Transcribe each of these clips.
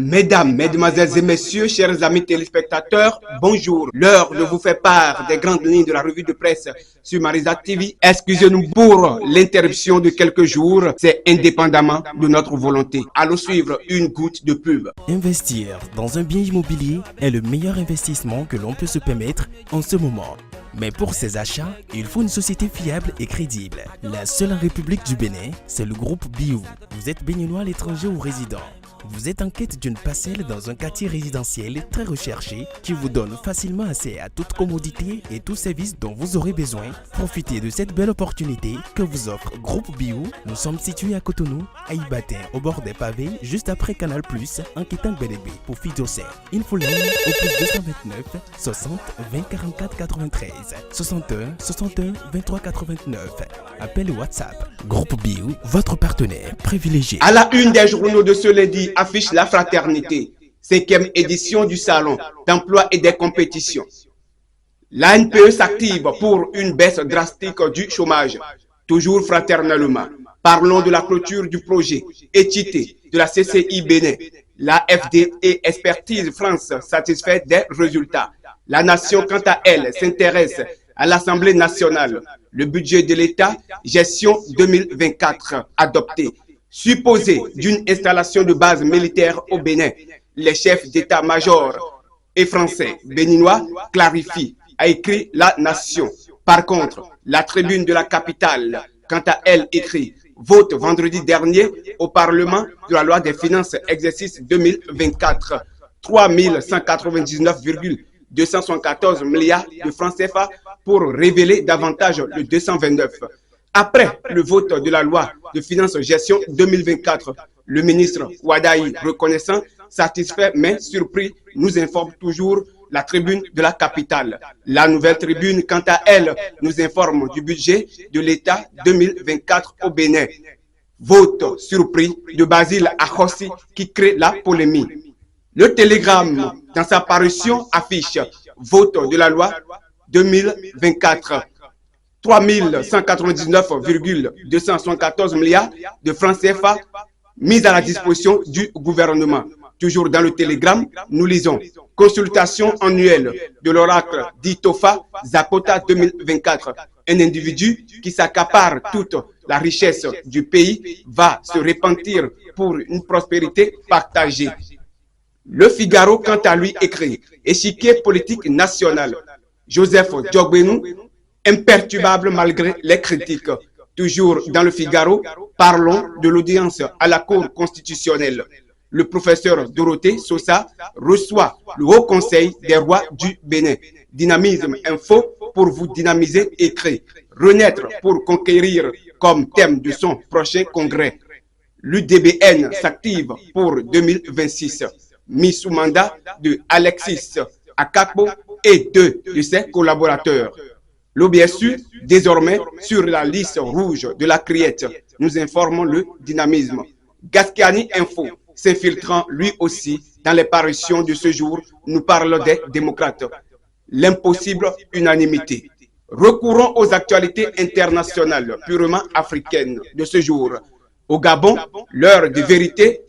Mesdames, Mesdemoiselles et Messieurs, chers amis téléspectateurs, bonjour. L'heure de vous faire part des grandes lignes de la revue de presse sur Marisa TV. Excusez-nous pour l'interruption de quelques jours, c'est indépendamment de notre volonté. Allons suivre une goutte de pub. Investir dans un bien immobilier est le meilleur investissement que l'on peut se permettre en ce moment. Mais pour ces achats, il faut une société fiable et crédible. La seule en République du Bénin, c'est le groupe Biou. Vous êtes béninois à l'étranger ou résident. Vous êtes en quête d'une parcelle dans un quartier résidentiel très recherché qui vous donne facilement accès à toute commodité et tout service dont vous aurez besoin. Profitez de cette belle opportunité que vous offre Groupe Biou. Nous sommes situés à Cotonou, à Ibatin, au bord des pavés, juste après Canal+, en quittant Bédébé pour Fidocé. Infoline au +229 60 20 44 93 61 61 23 89. Appel WhatsApp. Groupe Biou, votre partenaire privilégié. À la une des journaux de ce lundi affiche la fraternité, 5e édition du salon d'emploi et des compétitions. L'ANPE s'active pour une baisse drastique du chômage, toujours fraternellement. Parlons de la clôture du projet équité de la CCI Bénin. L'AFD et Expertise France satisfait des résultats. La nation, quant à elle, s'intéresse à l'Assemblée nationale. Le budget de l'État, gestion 2024, adopté. Supposé d'une installation de base militaire au Bénin, les chefs d'état-major et français béninois clarifient, a écrit La Nation. Par contre, la tribune de la capitale, quant à elle, écrit vote vendredi dernier au Parlement de la loi des finances exercice 2024, 3199,274 milliards de francs CFA pour révéler davantage le 229. Après le vote de la loi de finances gestion 2024, le ministre Wadaï, reconnaissant, satisfait mais surpris, nous informe toujours la tribune de la capitale. La nouvelle tribune, quant à elle, nous informe du budget de l'État 2024 au Bénin. Vote surpris de Basile Akossi qui crée la polémique. Le Télégramme, dans sa parution, affiche vote de la loi 2024. 3199,274 milliards de francs CFA mis à la disposition du gouvernement. Toujours dans le Télégramme, nous lisons consultation annuelle de l'oracle d'Itofa Zakota 2024. Un individu qui s'accapare toute la richesse du pays va se repentir pour une prospérité partagée. Le Figaro, quant à lui, écrit échiquier politique national. Joseph Djogbenou, imperturbable malgré les critiques. Toujours dans le Figaro, parlons de l'audience à la Cour constitutionnelle. Le professeur Dorothée Sosa reçoit le Haut Conseil des rois du Bénin. Dynamisme info pour vous dynamiser, écrit. Renaître pour conquérir comme thème de son prochain congrès. L'UDBN s'active pour 2026. Mis sous mandat de Alexis Akakbo et deux de ses collaborateurs. L'OBSU, désormais sur la liste rouge de la criette, nous informons le dynamisme. Gascani Info, s'infiltrant lui aussi dans les parutions de ce jour, nous parle des démocrates. L'impossible unanimité. Recourons aux actualités internationales purement africaines de ce jour. Au Gabon, l'heure de vérité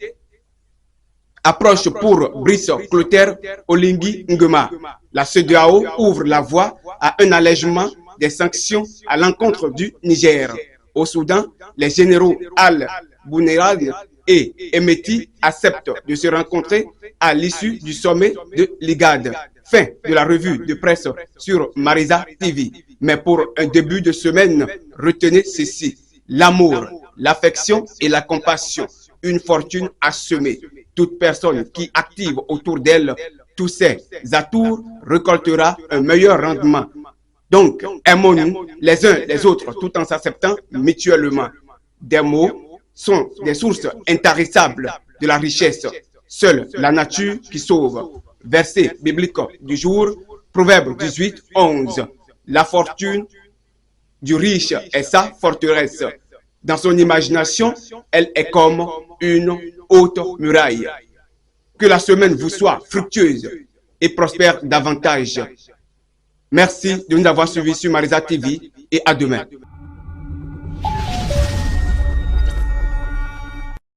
approche pour Brice Clotaire Oligui Nguema. La CEDEAO ouvre la voie à un allègement des sanctions à l'encontre du Niger. Au Soudan, les généraux Al-Bounirad et Emeti acceptent de se rencontrer à l'issue du sommet de l'IGAD. Fin de la revue de presse sur Marisa TV. Mais pour un début de semaine, retenez ceci. L'amour, l'affection et la compassion. Une fortune à semer. Toute personne qui active autour d'elle tous ces atours récoltera un meilleur rendement. Donc, aimons-nous les uns les autres tout en s'acceptant mutuellement. Des mots sont des sources intarissables de la richesse. Seule la nature qui sauve. Verset biblique du jour, Proverbe 18, 11. La fortune du riche est sa forteresse. Dans son imagination, elle est comme une haute muraille. Que la semaine vous soit fructueuse et prospère davantage. Merci de nous avoir suivis sur Marisa TV et à demain.